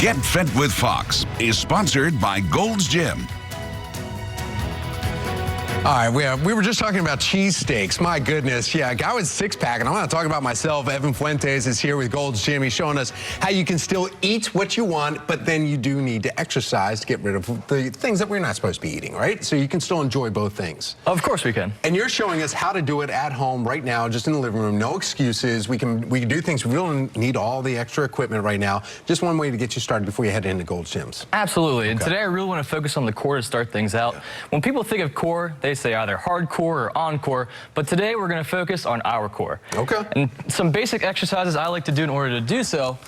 Get Fit with Fox is sponsored by Gold's Gym. All right, we were just talking about cheesesteaks. My goodness, yeah, a guy with six-pack, and I'm not talking about myself. Evan Fuentes is here with Gold's Gym. He's showing us how you can still eat what you want, but then you do need to exercise to get rid of the things that we're not supposed to be eating, right? So you can still enjoy both things. Of course we can. And you're showing us how to do it at home right now, just in the living room. No excuses. We can do things. We don't need all the extra equipment right now. Just one way to get you started before you head into Gold's Gyms. Absolutely. Okay. And today I really want to focus on the core to start things out. Yeah. When people think of core, they say either hardcore or encore, but today we're going to focus on our core. Okay. And some basic exercises I like to do in order to do so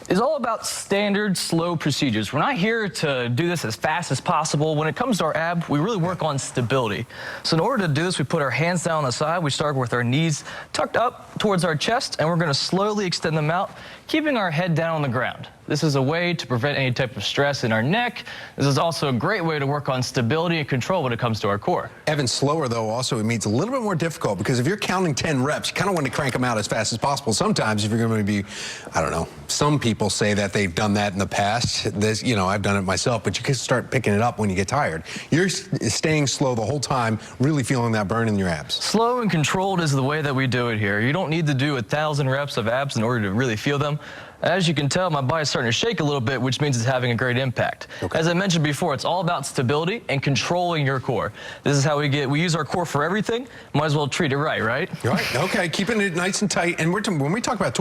is all about standard, slow procedures. We're not here to do this as fast as possible. When it comes to our ab, we really work on stability. So in order to do this, we put our hands down on the side. We start with our knees tucked up towards our chest, and we're going to slowly extend them out, keeping our head down on the ground. This is a way to prevent any type of stress in our neck. This is also a great way to work on stability and control when it comes to our core. Evan, slower though also it means a little bit more difficult, because if you're counting 10 reps, you kind of want to crank them out as fast as possible. Sometimes if you're going to be, I don't know, some people say that they've done that in the past. This, you know, I've done it myself, but you can start picking it up when you get tired. You're staying slow the whole time, really feeling that burn in your abs. Slow and controlled is the way that we do it here. You don't need to do 1,000 reps of abs in order to really feel them. As you can tell, my body's starting to shake a little bit, which means it's having a great impact. Okay. As I mentioned before, it's all about stability and controlling your core. This is how we use our core for everything. Might as well treat it right? Right, okay, keeping it nice and tight. And when we talk about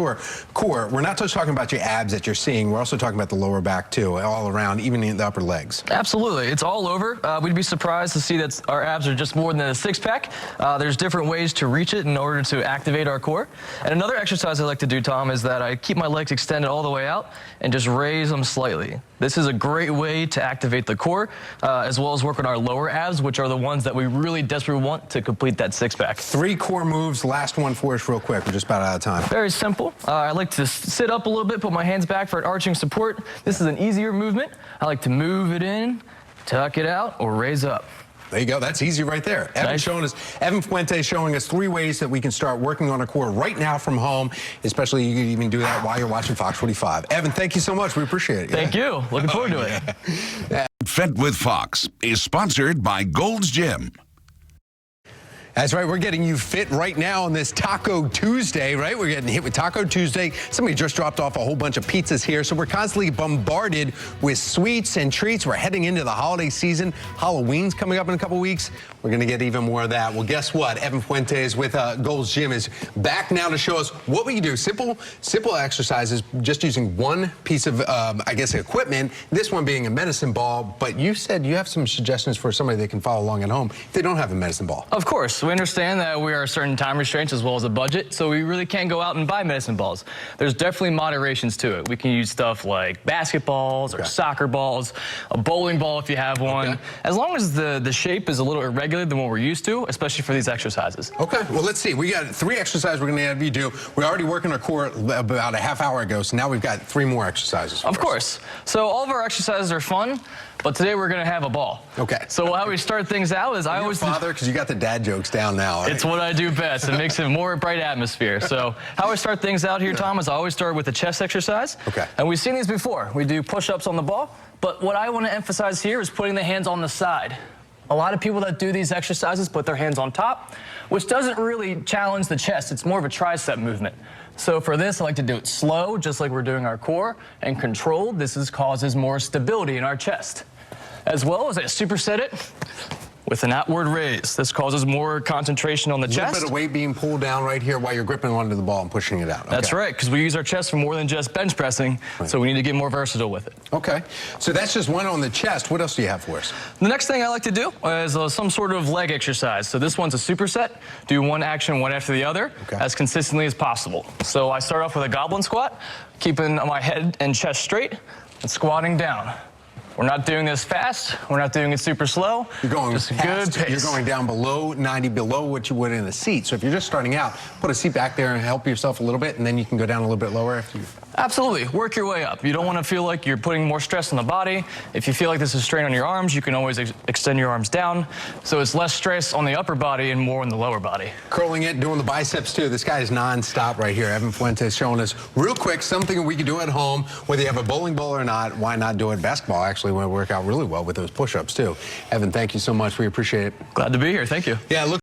core, we're not just talking about your abs that you're seeing. We're also talking about the lower back too, all around, even in the upper legs. Absolutely, it's all over. We'd be surprised to see that our abs are just more than a six-pack. There's different ways to reach it in order to activate our core. And another exercise I like to do, Tom, is that I keep my legs extend it all the way out and just raise them slightly. This is a great way to activate the core, as well as work on our lower abs, which are the ones that we really desperately want to complete that six-pack. 3 core moves. Last one for us real quick. We're just about out of time. Very simple. I like to sit up a little bit, put my hands back for an arching support. This is an easier movement. I like to move it in, tuck it out, or raise up. There you go. That's easy right there. Evan Fuentes showing us 3 ways that we can start working on our core right now from home. Especially, you can even do that while you're watching Fox 45. Evan, thank you so much. We appreciate it. Thank you. Looking forward to it. Fit with Fox is sponsored by Gold's Gym. That's right. We're getting you fit right now on this Taco Tuesday, right? We're getting hit with Taco Tuesday. Somebody just dropped off a whole bunch of pizzas here, so we're constantly bombarded with sweets and treats. We're heading into the holiday season. Halloween's coming up in a couple weeks. We're going to get even more of that. Well, guess what? Evan Fuentes with Gold's Gym is back now to show us what we can do. Simple exercises, just using one piece of, I guess, equipment. This one being a medicine ball. But you said you have some suggestions for somebody that can follow along at home if they don't have a medicine ball. Of course. We understand that we are certain time restraints as well as a budget, so we really can't go out and buy medicine balls. There's definitely moderations to it. We can use stuff like basketballs or soccer balls, a bowling ball if you have one, as long as the shape is a little irregular than what we're used to, especially for these exercises. Okay, well, let's see. We got 3 exercises we're going to have you do. We're already working our core about a half hour ago, so now we've got 3 more exercises. Of course. So all of our exercises are fun, but today we're going to have a ball. Okay. So how we start things out is I always... Father, because you got the dad jokes down now. Right? It's what I do best. It makes it a more bright atmosphere. So how I start things out here, Tom, is I always start with a chest exercise. Okay. And we've seen these before. We do push-ups on the ball. But what I want to emphasize here is putting the hands on the side. A lot of people that do these exercises put their hands on top, which doesn't really challenge the chest. It's more of a tricep movement. So for this, I like to do it slow, just like we're doing our core, and controlled. This causes more stability in our chest. As well as I superset it with an outward raise. This causes more concentration on the chest. A little bit of weight being pulled down right here while you're gripping onto the ball and pushing it out. Okay. That's right, because we use our chest for more than just bench pressing, so we need to get more versatile with it. Okay, so that's just one on the chest. What else do you have for us? The next thing I like to do is some sort of leg exercise. So this one's a superset. Do one action one after the other, as consistently as possible. So I start off with a goblin squat, keeping my head and chest straight, and squatting down. We're not doing this fast. We're not doing it super slow. You're going just a good pace. You're going down below 90, below what you would in a seat. So if you're just starting out, put a seat back there and help yourself a little bit, and then you can go down a little bit lower after you. Absolutely. Work your way up. You don't want to feel like you're putting more stress on the body. If you feel like this is strain on your arms, you can always extend your arms down. So it's less stress on the upper body and more on the lower body. Curling it, doing the biceps too. This guy is non-stop right here. Evan Fuentes showing us real quick something we can do at home, whether you have a bowling ball or not. Why not do it? Basketball actually will work out really well with those push-ups too. Evan, thank you so much. We appreciate it. Glad to be here. Thank you. Yeah, look.